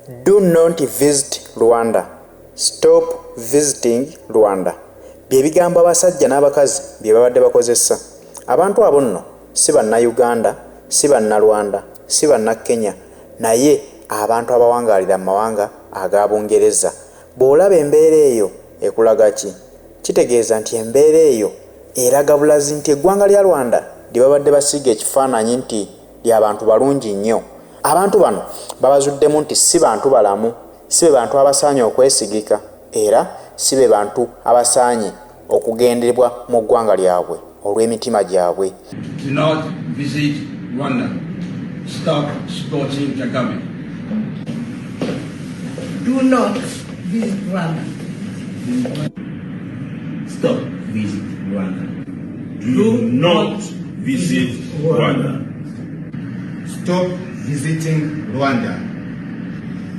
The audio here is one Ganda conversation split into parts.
Do not visit Rwanda. Stop visiting Rwanda. Bye bigambo abasajja n'abakazi bye babadde bakozesa. Abantu abo nno si bannayuganda, si bannarwanda, si bannakenya, naye abantu abawangaalira mu mawanga aga Bungereza. Bw'olaba embeera eyo ekulaga ki? Kitegeeza nti embeera eyo eraga bulazi nti eggwanga lya Rwanda lye babadde basiga ekifaananyi nti ly'abantu balungi nnyo. Abantu bano babazuddemu nti si bantu balamu, si be bantu abasaanye okwesigika, era si be bantu abasaanye okugenderebwa mu ggwanga lyabwe olw'emitima gyabwe. Do not visit Rwanda. Stop supporting Kagame. Do not visit Rwanda. Stop visit Rwanda. Do not visit Rwanda. Stop visiting Rwanda.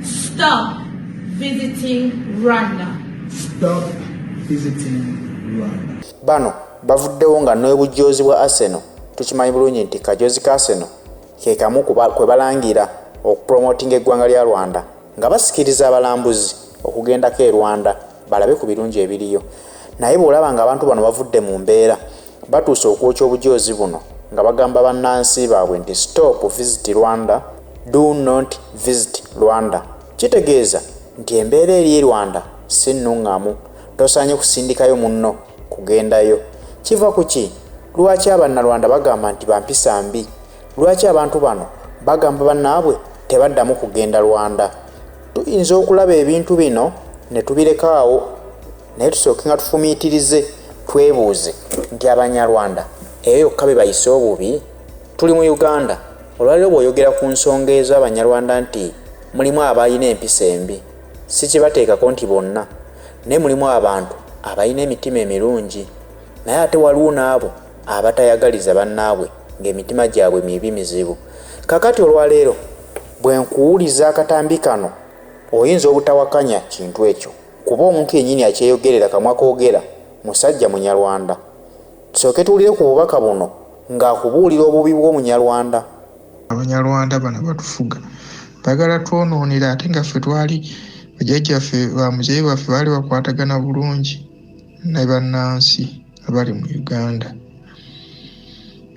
Stop visiting Rwanda. Stop visiting Rwanda. Bano bavuddewo nga n'obujoozi bwa Arsenal tukimanyi bulungi nti kajoozi ka Arsenal ke kamu kwe balangira okupromotinga eggwanga lya Rwanda nga basikiriza abalambuzi okugendako e Rwanda balabe ku birungi ebiriyo. Naye bw'olaba nga abantu bano bavudde mu mbeera batuuse okwokya obujoozi buno nga bagamba bannansi baabwe nti stop visit Rwanda, do not visit Rwanda. Kitegeeza nti embeera eri e Rwanda si nnuŋŋamu, tosaanye kusindikayo munno kugendayo. Kiva ku ki? Lwaki abannarwanda bagamba nti bampisa mbi? Lwaki abantu bano bagamba bannaabwe tebaddamu kugenda Rwanda? Tuyinza okulaba ebintu bino ne tubirekaawo, naye tusooke nga tufumiitirize twebuuze nti abanyarwanda eyo yokka be bayise obubi. Tuli mu Uganda, olwaliro bw'oyogera ku nsonga ezo abanyarwanda nti mulimu abalina empisa embi, si kibateekako nti bonna, naye mulimu abantu abalina emitima emirungi, naye ate waliwo n'abo abatayagaliza bannaabwe ng'emitima gyabwe mibi mizibu. Kakati olwaleero bwe nkuwuliza akatambi kano oyinza obutawakanya kintu ekyo, kuba omuntu yennyini akyeyogerera kamwa koogera musajja munyarwanda. Tusooke tuwulire ku bubaka buno ng'akubuulira obubi bw'omunyarwanda. Abanyarwanda bano batufuga bagala twonoonera, ate nga ffe twali bajjajjaffe bamuzeeyi baffe baali bakwatagana bulungi ne bannansi abali mu Uganda.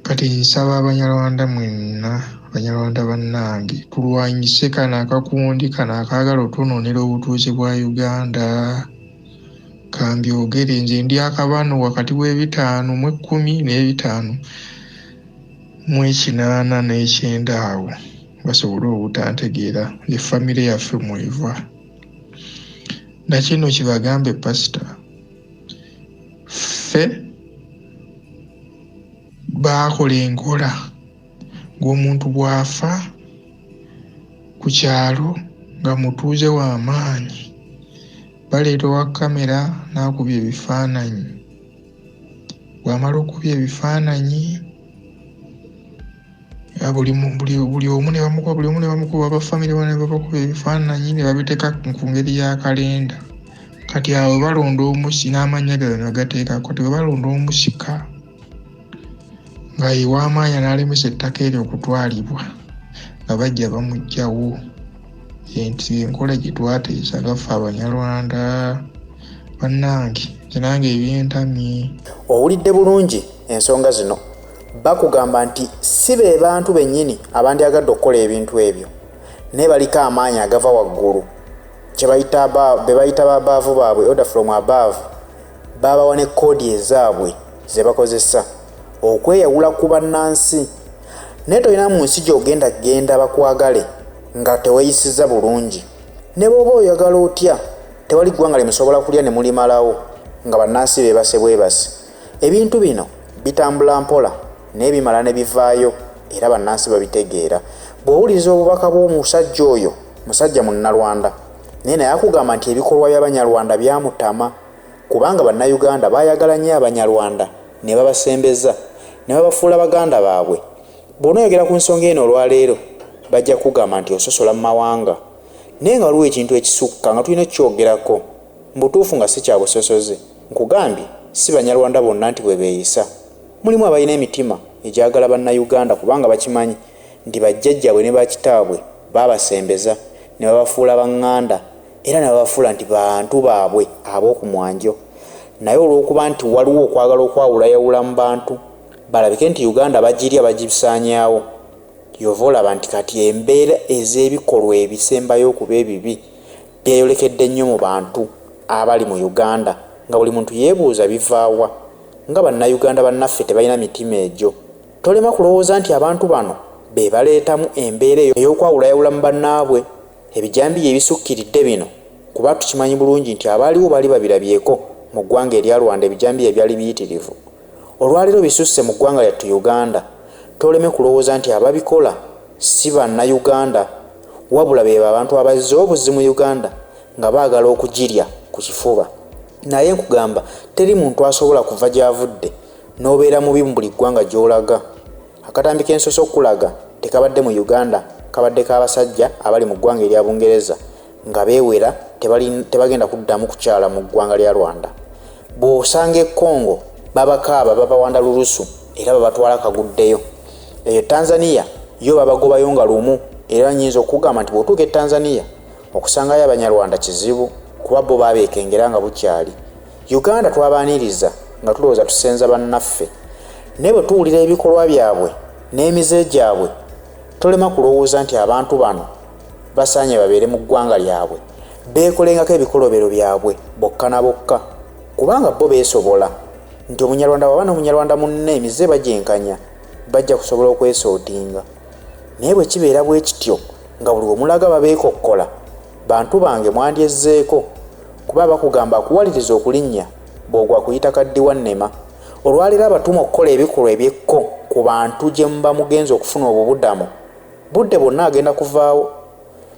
Kati nsaba abanyarwanda mwenna, abanyarwanda bannange, tulwanyise kano akakundi kano akaagala otwonoonera obutuuzi bwa Uganda. Kambyogere nze ndi akabano wakati w'ebitaano mu 10 n'ebitaano mu 8 n'ekyenda awo basobole obutantegeera ye famire yaffe mweva. Nakino kibagambe pasita, ffe baakola enkola ng'omuntu bw'afa ku kyalo nga mutuuze w'amaanyi baleeta owa kamera n'akubya ebifaananyi. Bw'amala okubya ebifaananyi buli omu ne bamukuba abafamire bane babakuba ebifaananyi ne babiteeka ku ngeri ya kalenda. Kati awo balonda omusi n'amannya gayo ne bagateekako, te balonda omusika nga yew'amaanyi n'alemesa ettaka eryo okutwalibwa nga bajja bamuggyawo. Enti enkola gye twateesa gaffe abanyarwanda bannange, nange ebyentamye. Owulidde bulungi ensonga zino. Bakugamba nti si be bantu bennyini abandyagadde okukola ebintu ebyo, naye baliko amaanyi agava waggulu be bayita babaavu baabwe, order from above. Babawa ne koodi ezaabwe ze bakozesa okweyawula ku bannansi. Naye tolina mu nsi gy'ogenda genda bakwagale nga teweeyisiza bulungi. Ne bw'oba oyagala otya, tewali ggwanga limusobola kulya ne mulimalawo nga bannansi beebase bwebase. Ebintu bino bitambula mpola naye bimala ne bivaayo era bannansi babitegeera. Bw'owuliriza obubaka bw'omusajja oyo, musajja munnarwanda, naye naye akugamba nti ebikolwa by'abanyarwanda byamutama, kubanga bannayuganda baayagala nnyo abanyarwanda ne babasembeza ne babafuula baganda baabwe. Bw'onoyogera ku nsonga eno olwaleero bajja kugamba nti ososola mu mawanga, naye nga waliwo ekintu ekisukka nga tulina okukyogerako. Mbutuufu nga si kya busosoze, nkugambye si banyarwanda bonna nti bwe beeyisa. Mulimu abalina emitima egyagala bannayuganda kubanga bakimanyi nti bajjajjabwe ne bakitaabwe baabasembeza ne babafuula baŋŋanda era ne babafuula nti bantu baabwe ab'oku mwanjo. Naye olw'okuba nti waliwo okwagala okwawulayawula mu bantu balabike nti Uganda bagirya bagibisaanyaawo, yova olaba nti kati embeera ez'ebikolwa ebisembayo okuba ebibi byeyolekedde nnyo mu bantu abali mu Uganda nga buli muntu yeebuuza bivaawa. Nga bannayuganda bannaffe tebalina mitima egyo. Tolema kulowooza nti abantu bano be baleetamu embeera ey'okwawulayawula mu bannaabwe. Ebijambiya ebisukkiridde bino kuba tukimanyi bulungi nti abaaliwo bali babirabyeko mu ggwanga erya Rwanda ebijambiya ebyali biyitirivu. Olwaleero bisusse mu ggwanga lyattu Uganda. Toleme kulowooza nti ababikola si bannayuganda wabula be abantu abazze obuzzi mu Uganda nga baagala okugirya ku kifuba. Naye nkugamba teri muntu asobola kuva gy'avudde n'obeera mubi mu buli ggwanga gy'olaga. Akatambi k'ensoso okulaga tekabadde mu Uganda, kabadde k'abasajja abali mu ggwanga erya Bungereza nga beewera tebagenda kuddamu kukyala mu ggwanga lya Rwanda. Bw'osanga e Congo babakaaba babawanda lulusu era babatwala kaguddeyo. Eyo Tanzania yo babagobayo nga lumu era nnyinza okugamba nti bw'otuuka e Tanzania okusangayo Abanyarwanda kizibu kuba bo baabeekengera nga bukyali. Uganda twabaaniriza nga tulowooza tusenza bannaffe. Naye bwe tuwulira ebikolwa byabwe n'emize gyabwe tolema kulowooza nti abantu bano basaanye babeere mu ggwanga lyabwe beekolengako ebikolobero byabwe bokka na bokka kubanga bo beesobola nti Omunyarwanda bw'aba n'Omunyarwanda munne emize bagyenkanya bajja kusobola okwesootinga. Naye bwe kibeera bwe kityo nga buli omulaga babeekokkola bantu bange mwandyezzeeko kuba bakugamba akuwaliriza okulinnya bw'ogwa kuyita kaddiwa nnema. Olwaleero abatuma okukola ebikolwa ebyekko ku bantu gye muba mugenza okufuna obubuddamu budde bonna agenda kuvaawo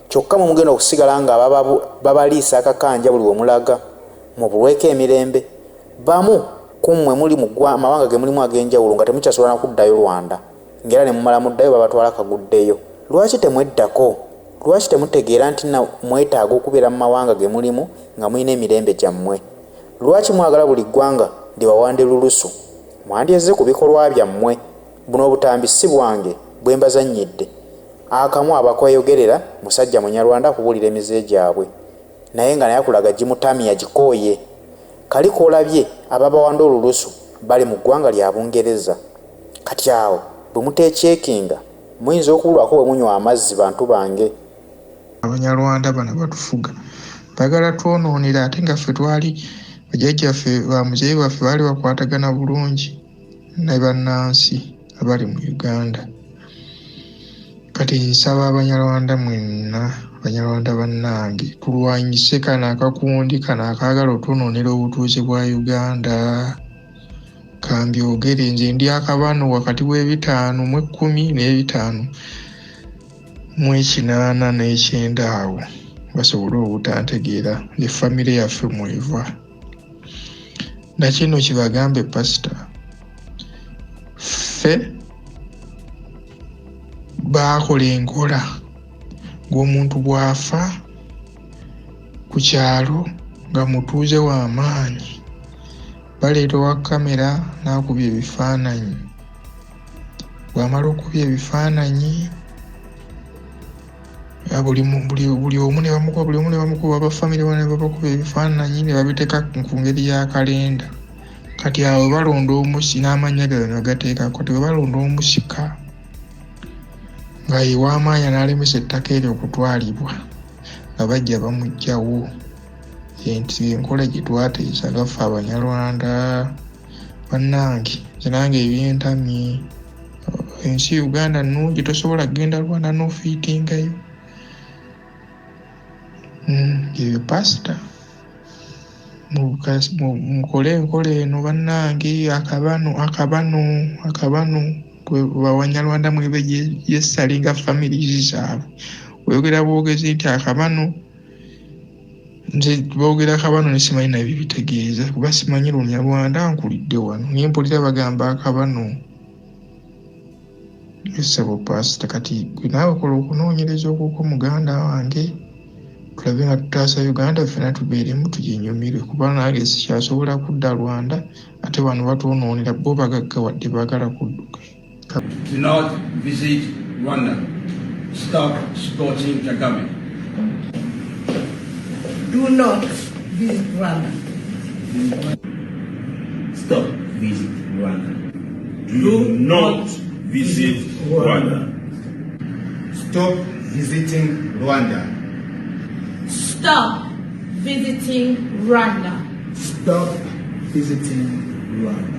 kyokka mu mugenda okusigala nga babaliisa akakanja buli omulaga mu bulweko emirembe. Bamu kummwe muli mu amawanga ge mulimu ag'enjawulo nga temukyasobola na kuddayo Rwanda ng'era ne mumala muddayo babatwala kaguddeyo. Lwaki temweddako? Lwaki temutegeera nti mwetaaga okubeera mu mawanga ge mulimu nga mulina emirembe gyammwe? Lwaki mwagala buli ggwanga libawande lulusu? Mwandyezze ku bikolwa byammwe. Buno obutambi si bwange bwe mbazannyidde. Akamu abakweyogerera musajja Munyarwanda akubuulira emize gyabwe naye nga naye akulaga gimutamya gikooye. Kali koolabye ababawanda olulusu bali mu ggwanga lya Bungereza. Kati awo bwe muteekyekinga muyinza okubulwako bwe munywa amazzi bantu bange. Abanyarwanda bano batufuga bagala twonoonera ate nga ffe twali bajjajjaffe bamuzeeyi baffe baali bakwatagana bulungi ne bannansi abali mu Uganda. Kati nsaba Abanyarwanda mwenna, Abanyarwanda bannange tulwanyise kano akakundi kano akaagala otwonoonera obutuuze bwa Uganda. Kambyogere nze ndi akabano wakati w'ebitaano mu 10 n'ebitaano mu 8 n'ekyenda awo basobole obutantegeera ne famire yaffe mweva. Nakino kibagambe pasita ffe baakola enkola ng'omuntu bw'afa ku kyalo nga mutuuze w'amaanyi baleeta wa kamera n'akubya ebifaananyi. Bw'amala okubya ebifaananyi buli omu ne bamukuba abafamire bane babakuba ebifaananyi ne babiteeka ku ngeri ya kalenda. Kati awo balonda omusi n'amannya gayo ne bagateekako. Bwe balonda omusika nga ye w'amaanyi n'alemesa ettaka eryo okutwalibwa nga bajja bamuggyawo. Enti enkola gye twateesa gaffe Abanyarwanda bannange nze nange ebyentamye. Ensi Uganda nnungi tosobola kgenda Rwanda n'ofiitingayo. Ebyo pasita mukole enkola eno bannange. Akabano Abanyarwanda mwebe yesalinga family zaabwe. Oyogera bwogezi nti akabano nze boogera akabano ne simanyi nabyo bitegeeza kuba simanyi Lunyarwanda nkulidde wano naye mpulira bagamba akabano. Esebo pasita kati gwe naawe kola okunoonyereza okuko muganda wange tulabe nga tutaasa Uganda ffena tubeeremu tuginyumirwe kuba nange sikyasobola kudda Rwanda ate bano batwonoonera bo bagaggawadde baagala kudduka. Do not visit Rwanda. Stop supporting Kagame. Do not visit Rwanda. Stop visit Rwanda. Do not visit Rwanda. Stop visiting Rwanda. Stop visiting Rwanda. Stop visiting Rwanda.